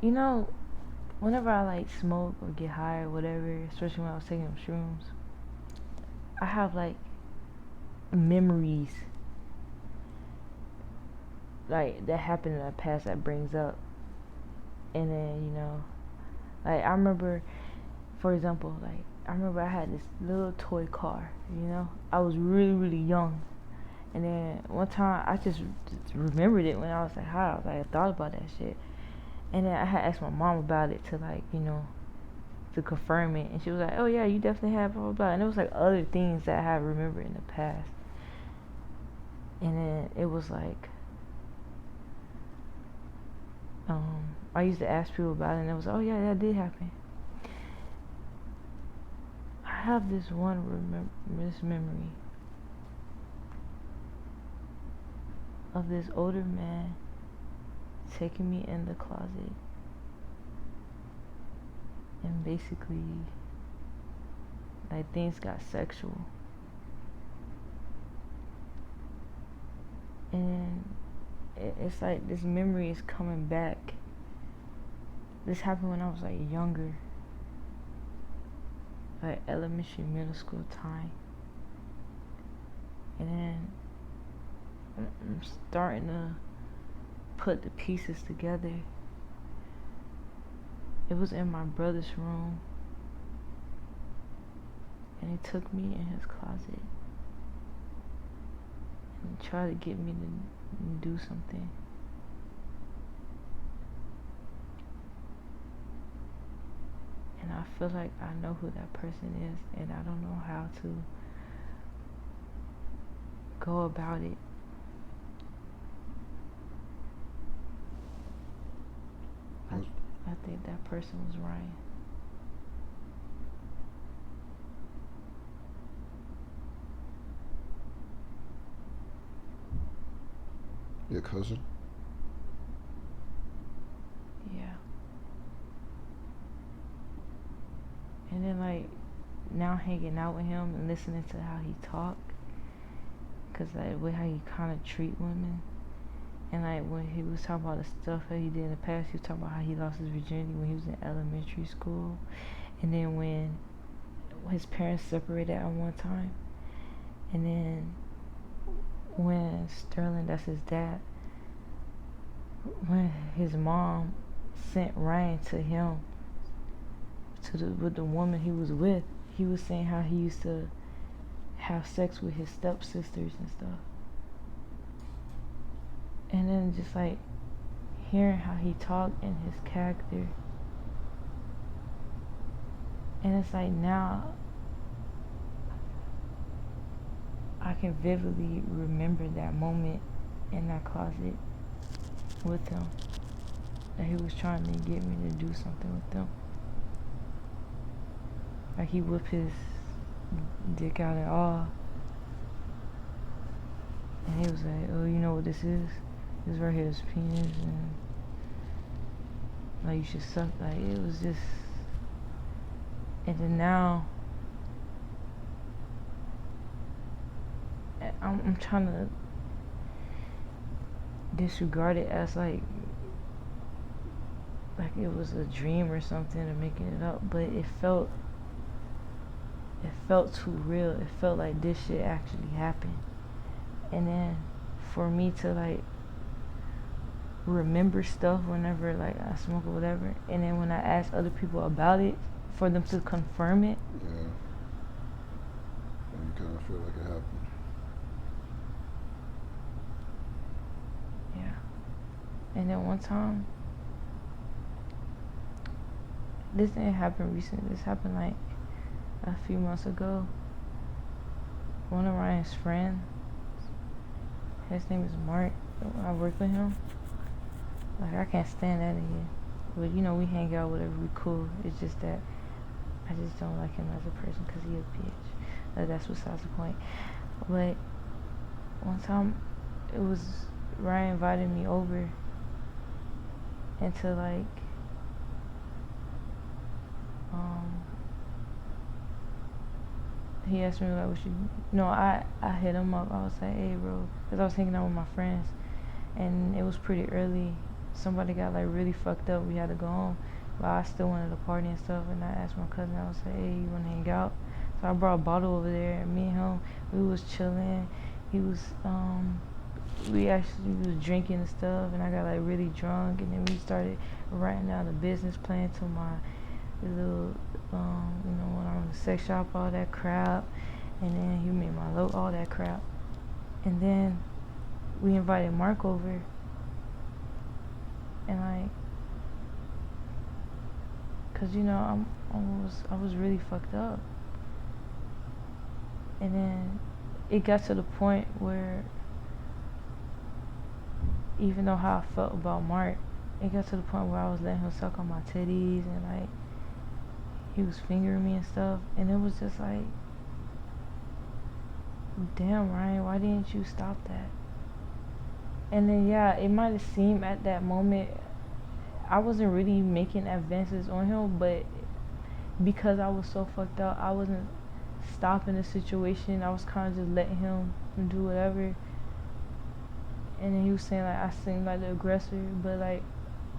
You know, whenever I like smoke or get high or whatever, especially when I was taking them shrooms, I have like memories like that happened in the past that brings up, and then like I remember, for example, like I remember I had this little toy car. I was really really young, and then one time I just remembered it when I was like high. I thought about that shit, and then I had asked my mom about it to like to confirm it, and she was like, "Oh yeah, you definitely have blah blah blah." And it was like other things that I had remembered in the past, and then it was like I used to ask people about it, and it was, "Oh yeah, that did happen." I have this this memory of this older man taking me in the closet and basically like things got sexual, and it's like this memory is coming back. This happened when I was like younger, like elementary, middle school time, and then I'm starting to put the pieces together. It was in my brother's room, and he took me in his closet and tried to get me to do something. And I feel like I know who that person is, and I don't know how to go about it. I think that person was Ryan. Your cousin? Yeah. And then like now hanging out with him and listening to how he talk, cause like with how he kind of treat women, and like when he was talking about the stuff that he did in the past, he was talking about how he lost his virginity when he was in elementary school, and then when his parents separated at one time, and then when Sterling, that's his dad, when his mom sent Ryan to him with the woman he was with, he was saying how he used to have sex with his stepsisters and stuff. And then just like hearing how he talked and his character. And it's like now I can vividly remember that moment in that closet with him. That he was trying to get me to do something with them. Like he whipped his dick out and all. And he was like, "Oh, you know what this is? This right here is penis, and like you should suck." Like it was just, and then now I'm trying to disregard it as like it was a dream or something or making it up, but it felt too real. It felt like this shit actually happened. And then for me to like remember stuff whenever like I smoke or whatever, and then when I ask other people about it, for them to confirm it. Yeah. And you kind of feel like it happened. Yeah. And then one time, this didn't happen recently. This happened like a few months ago. One of Ryan's friends, his name is Mark. I work with him. Like I can't stand that nigga. But we hang out, whatever, we cool. It's just that I just don't like him as a person because he a bitch. That's besides the point. But one time, it was Ryan invited me over into like he asked me like, what you no, I hit him up. I was like, hey bro, because I was hanging out with my friends, and it was pretty early, somebody got like really fucked up. We had to go home, but I still wanted to party and stuff. And I asked my cousin, I was like, hey, you wanna hang out? So I brought a bottle over there, and me and him, we was chilling. He was we actually was drinking and stuff, and I got like really drunk, and then we started writing down the business plan to my little when I run the sex shop, all that crap, and then he made my logo, all that crap, and then we invited Mark over, and like, cause I was really fucked up, and then it got to the point where, even though how I felt about Mark, it got to the point where I was letting him suck on my titties, and like he was fingering me and stuff, and it was just like, damn, Ryan, why didn't you stop that? And then yeah, it might have seemed at that moment I wasn't really making advances on him, but because I was so fucked up, I wasn't stopping the situation. I was kind of just letting him do whatever. And then he was saying like I seemed like the aggressor, but like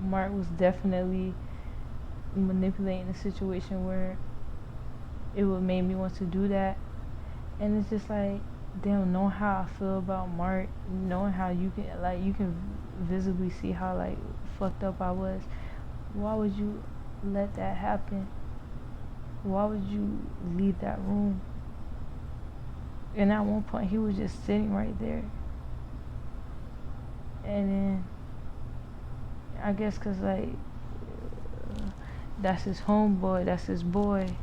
Mark was definitely manipulating the situation where it would make me want to do that. And it's just like, damn, knowing how I feel about Mark, knowing how you can visibly see how like fucked up I was. Why would you let that happen? Why would you leave that room? And at one point he was just sitting right there. And then I guess cause like that's his homeboy, that's his boy.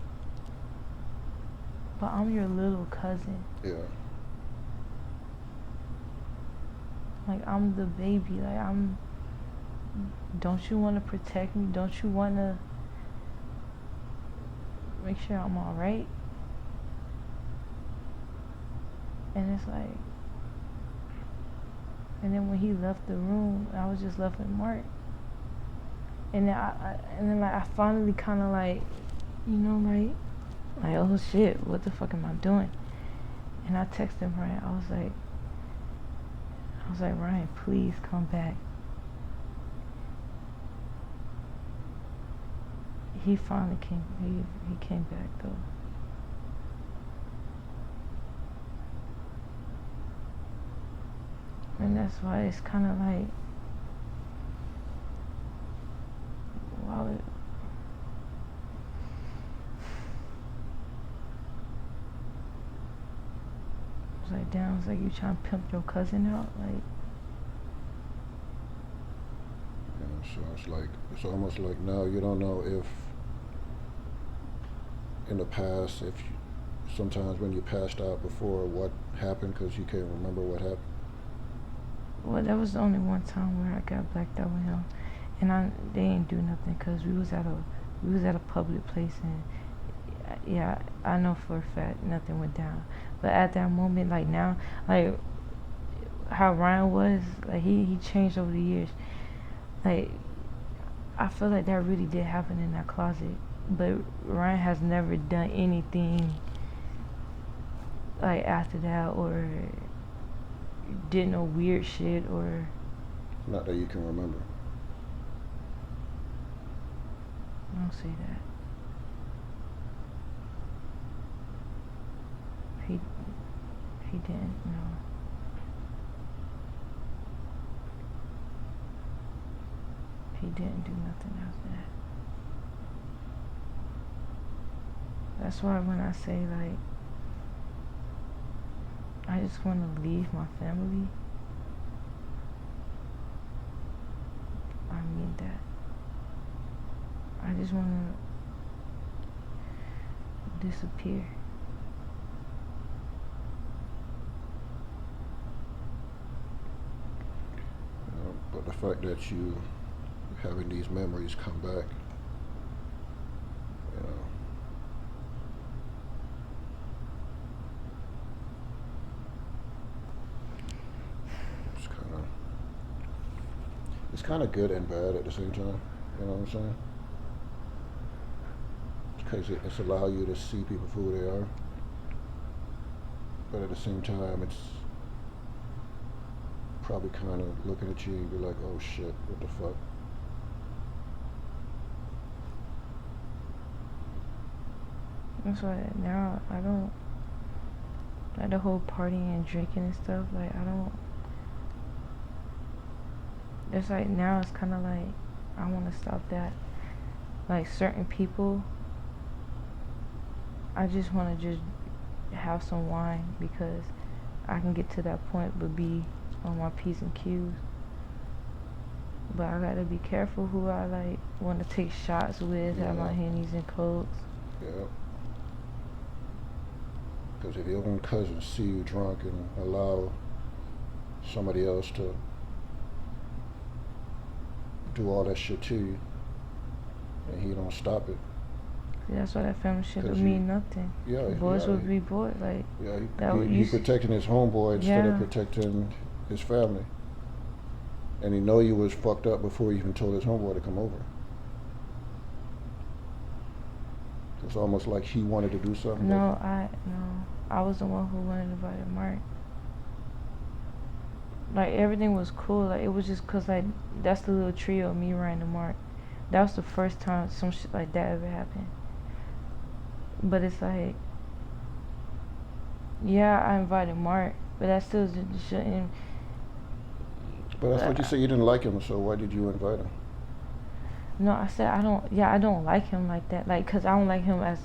But I'm your little cousin. Yeah. Like I'm the baby. Like don't you want to protect me? Don't you want to make sure I'm alright? And it's like, and then when he left the room, I was just left with Mark. And then I finally kind of like, like oh shit, what the fuck am I doing? And I texted him, Ryan. I was like, Ryan, please come back. He finally came. He came back though. And that's why it's kind of like, wow. It's like, damn, it's like you trying to pimp your cousin out, like. Yeah, so it's like, it's almost like now you don't know if in the past, if you, sometimes when you passed out before, what happened because you can't remember what happened. Well, that was the only one time where I got blacked out with him, and they ain't do nothing because we was at a public place, and yeah, I know for a fact nothing went down. But at that moment, like now, like how Ryan was, like he changed over the years. Like I feel like that really did happen in that closet, but Ryan has never done anything like after that or did no weird shit or. Not that you can remember. I don't see that. He didn't, no. He didn't do nothing after that. That's why when I say like I just want to leave my family, I mean that. I just want to disappear. But the fact that you having these memories come back, it's kind of good and bad at the same time. You know what I'm saying? Because it's allow you to see people for who they are, but at the same time, it's probably kind of looking at you and be like, oh shit, what the fuck? That's why now I don't like the whole partying and drinking and stuff. Like I don't. It's like now it's kind of like I want to stop that. Like certain people, I just want to just have some wine because I can get to that point but be on my P's and Q's. But I gotta be careful who I like want to take shots with, have my Yeah, hennies and cokes. yeah. Because if your own cousins see you drunk and allow somebody else to do all that shit to you, and he don't stop it, See, that's why that family shit would because mean nothing. yeah, Boys would be boys. Like yeah, that. he protecting his homeboy instead of Yeah. protecting his family, and he know you was fucked up before he even told his homeboy to come over. It's almost like he wanted to do something. No, I was the one who wanted to invite Mark. Like everything was cool. Like it was just cause like that's the little trio of me, Ryan, and Mark. That was the first time some shit like that ever happened. But it's like, yeah, I invited Mark, but that still shouldn't. But I thought you said you didn't like him, so why did you invite him? No, I said I don't. Yeah, I don't like him like that. Like, cause I don't like him as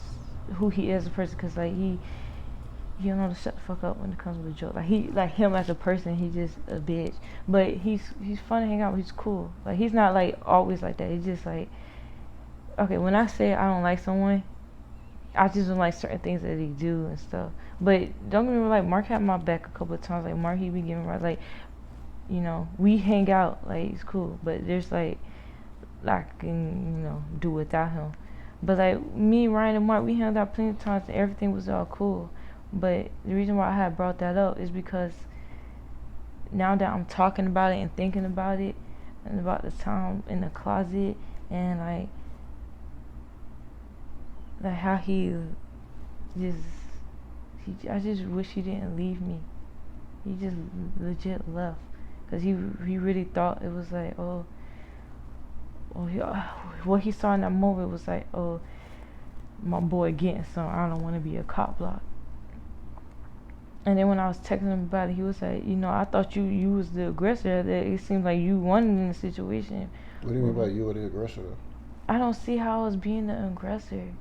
who he is as a person. Cause like he don't know to shut the fuck up when it comes to a joke. Like like him as a person, he just a bitch. But he's fun to hang out with. He's cool. Like he's not like always like that. He's just like, okay, when I say I don't like someone, I just don't like certain things that he do and stuff. But don't get me wrong, like Mark had my back a couple of times. Like Mark, he be giving me like, you know, we hang out. Like it's cool. But there's like I can, you know, do without him. But like me, Ryan, and Mark, we hung out plenty of times and everything was all cool. But the reason why I had brought that up is because now that I'm talking about it and thinking about it and about the time in the closet and like how just I just wish he didn't leave me. He just legit left because he really thought it was like what he saw in that moment was like, oh, my boy getting some. I don't want to be a cop block. And then when I was texting him about it, he was like, you know, I thought you was the aggressor. That it seemed like you won in the situation. What do you mean by you were the aggressor? I don't see how I was being the aggressor.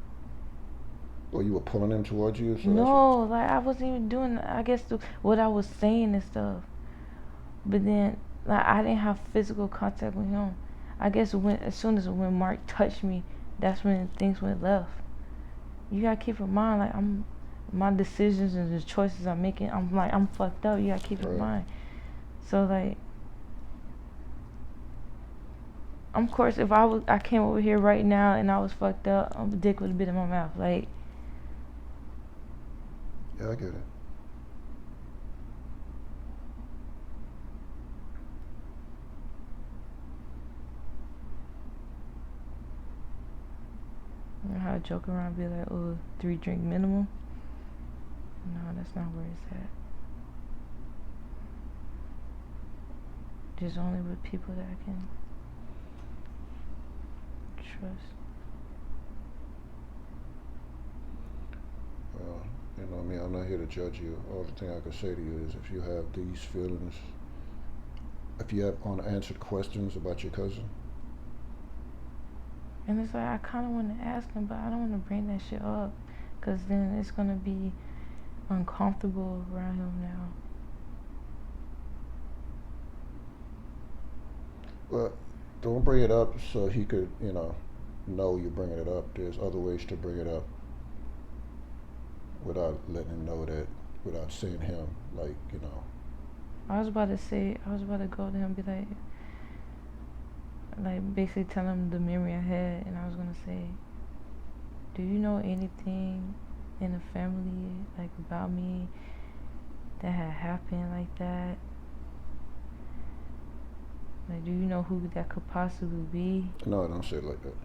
Or you were pulling him towards you? So no, like I wasn't even doing, I guess, what I was saying and stuff. But then, like, I didn't have physical contact with him. I guess as soon as when Mark touched me, that's when things went left. You gotta keep in mind, like my decisions and the choices I'm making, I'm fucked up. You gotta keep in mind. So like, of course, if I came over here right now and I was fucked up, a dick would have been in my mouth. Like, yeah, I get it. you know how I joke around, be like, oh, 3 drink minimum. No, that's not where it's at. Just only with people that I can trust. You know, I mean, I'm not here to judge you. All the thing I can say to you is if you have these feelings, if you have unanswered questions about your cousin. And it's like, I kind of want to ask him, but I don't want to bring that shit up. Because then it's going to be uncomfortable around him now. Well, don't bring it up so he could, you know you're bringing it up. There's other ways to bring it up without letting him know that, without seeing him, like, I was about to go to him and be like basically tell him the memory I had, and I was going to say, do you know anything in the family, like, about me that had happened like that? Like, do you know who that could possibly be? No, don't say it like that.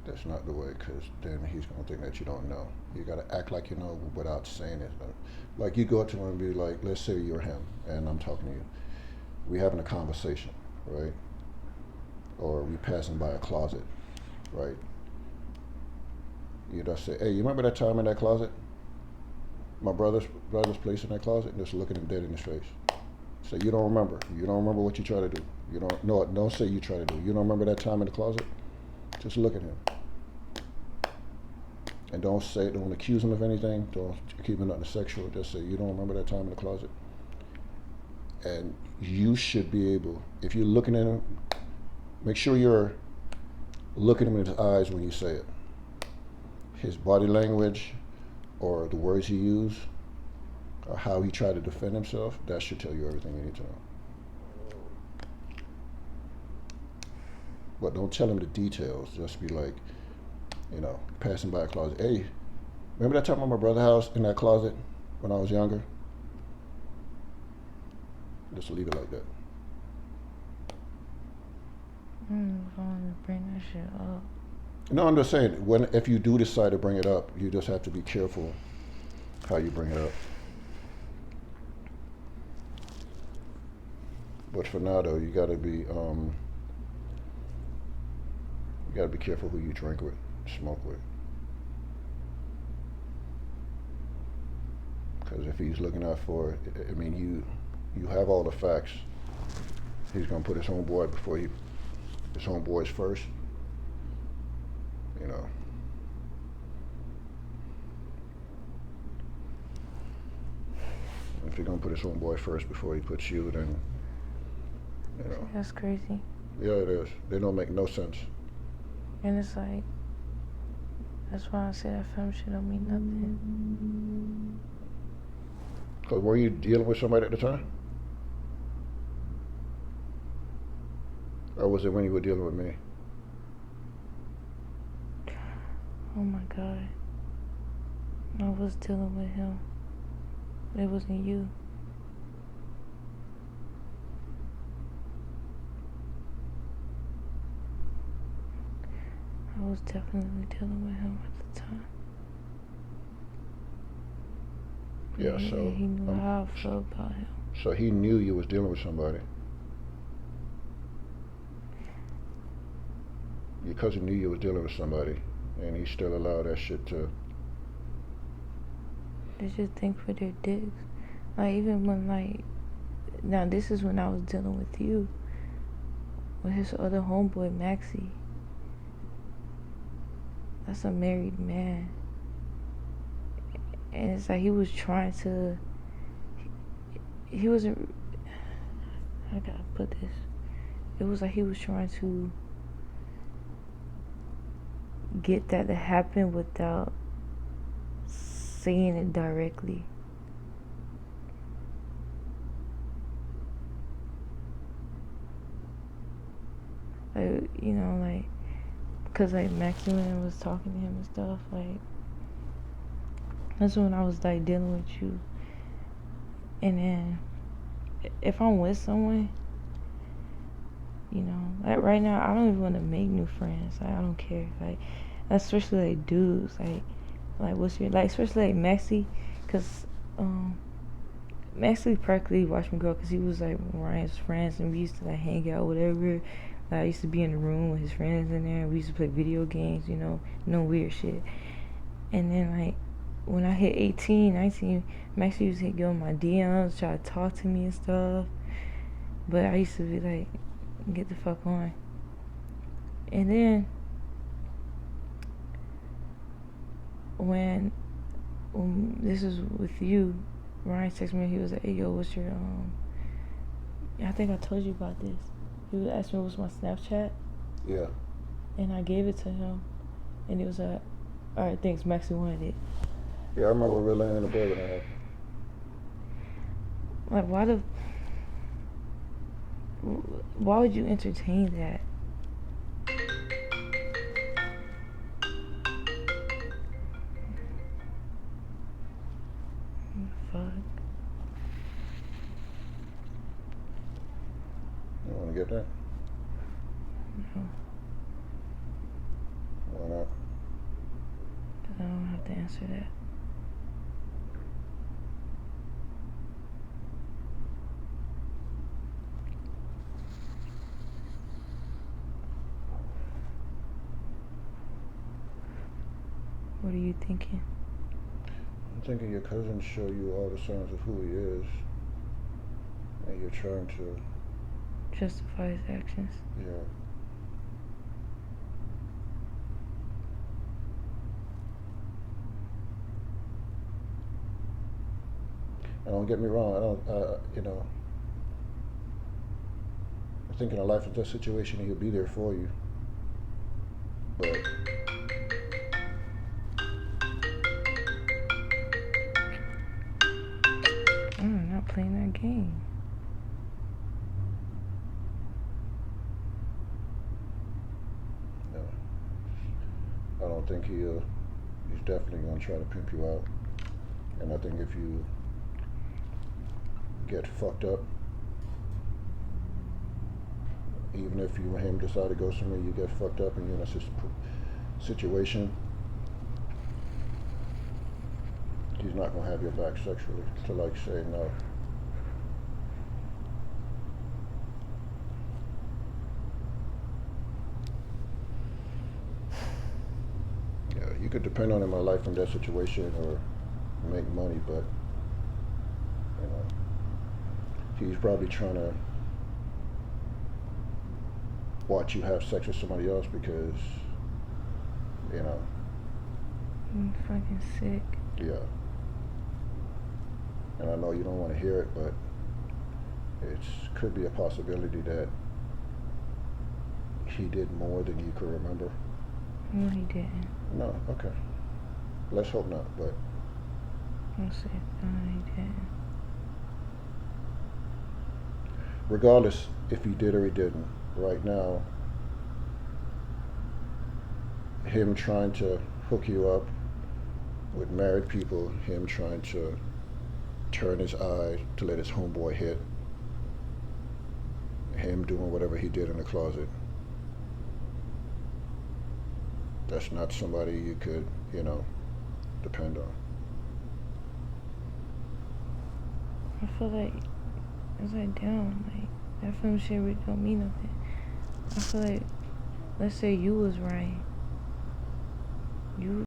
That's not the way, because then he's gonna think that you don't know. You gotta act like you know without saying it. Like you go up to him and be like, let's say you're him, and I'm talking to you. We having a conversation, right? Or we passing by a closet, right? You just say, hey, you remember that time in that closet? My brother's place in that closet? And just look at him dead in his face. Say, you don't remember. You don't remember what you try to do. You don't, no, don't say you try to do. You don't remember that time in the closet? Just look at him. And don't accuse him of anything. Don't keep it nothing sexual. Just say, you don't remember that time in the closet? And you should be able, if you're looking at him, make sure you're looking him in his eyes when you say it. His body language or the words he used or how he tried to defend himself, that should tell you everything you need to know. But don't tell him the details. Just be like, passing by a closet. Hey, remember that time at my brother's house in that closet when I was younger? Just leave it like that. I'm going to bring that shit up. No, I'm just saying, if you do decide to bring it up, you just have to be careful how you bring it up. But for now, though, you gotta be careful who you drink with, smoke with. Because if he's looking out for, I mean, you have all the facts. He's gonna put his homeboy his homeboys first. If he's gonna put his homeboy first before he puts you, then That's crazy. Yeah, it is. They don't make no sense. And it's like, that's why I say that film shit don't mean nothing. Cause were you dealing with somebody at the time? Or was it when you were dealing with me? Oh my God. I was dealing with him. But it wasn't you. I was definitely dealing with him at the time. Yeah, so he knew how I felt about him. So he knew you was dealing with somebody. Your cousin knew you was dealing with somebody, and he still allowed that shit to. They just think for their dicks. Like, even when, now this is when I was dealing with you. With his other homeboy, Maxie. That's a married man. And it's like he was trying to. He wasn't. I gotta put this. It was like he was trying to get that to happen without saying it directly. Cause Maximilian was talking to him and stuff, that's when I was dealing with you. And then if I'm with someone, right now I don't even want to make new friends. I don't care. Especially dudes. What's your especially Maxie, cause Maxie practically watched me grow, cause he was Ryan's friends, and we used to hang out, whatever. I used to be in the room with his friends in there. We used to play video games, no weird shit. And then when I hit 18, 19, Maxie used to get on my DMs, try to talk to me and stuff. But I used to be get the fuck on. And then when this is with you, Ryan texted me, he was like, hey yo, what's your I think I told you about this. He was asking me what's my Snapchat. Yeah. And I gave it to him. And it was alright, thanks, Maxie wanted it. Yeah, I remember relaying in the bed when that happened. Why would you entertain that? Fuck. You want to get that? No. Why not? Because I don't have to answer that. What are you thinking? I'm thinking your cousins show you all the signs of who he is, and you're trying to Justify his actions. Yeah. And don't get me wrong, I think in a life and death situation, he'll be there for you. But I'm not playing that game. no, I don't think he's definitely gonna try to pimp you out. And I think if you get fucked up, even if you and him decide to go somewhere, you get fucked up and you're in a situation, he's not gonna have your back sexually to like say no. Yeah, you could depend on him in a life and death situation or make money, but you know, he's probably trying to watch you have sex with somebody else because, you know. I'm fucking sick. Yeah. And I know you don't want to hear it, but it could be a possibility that he did more than you could remember. No, he didn't. No, okay. Let's hope not, but. I'm sick. No, he didn't. Regardless if he did or he didn't, right now, him trying to hook you up with married people, him trying to turn his eye to let his homeboy hit, him doing whatever he did in the closet, that's not somebody you could, depend on. I feel like it's like damn, like that film shit really don't mean nothing. I feel like, let's say you was right. You